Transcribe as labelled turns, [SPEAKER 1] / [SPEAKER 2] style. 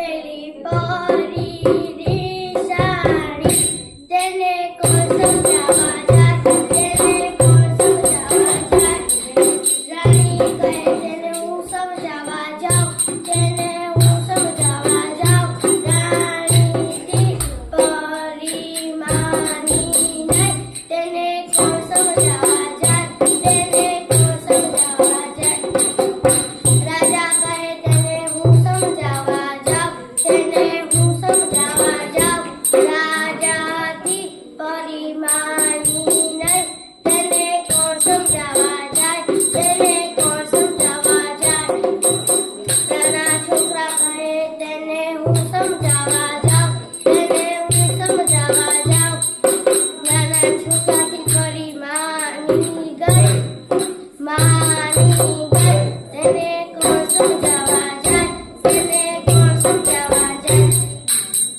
[SPEAKER 1] પેલી પરી નિશાળી તેને કોણ સમજાવવા જાય તેને કોણ સમજાવવા જાય રાણી કહે તેને હું સમજાવવા જાઉં તેને હું સમજાવવા જાઉં રાણીથી પરી માની નહીં તેને કોણ સમજાવવા જાય તેને કોણ સમજાવવા જાય રાજા કહે તેને હું સમજાવવા જાઉં તેને હું સમજાવવા જાઉં રાજાથી પરી માની નહીં તેને કોણ સમજાવવા જાય તેને કોણ સમજાવવા જાય નાના છોકરા કહે તેને હું સમજાવવા જાઉં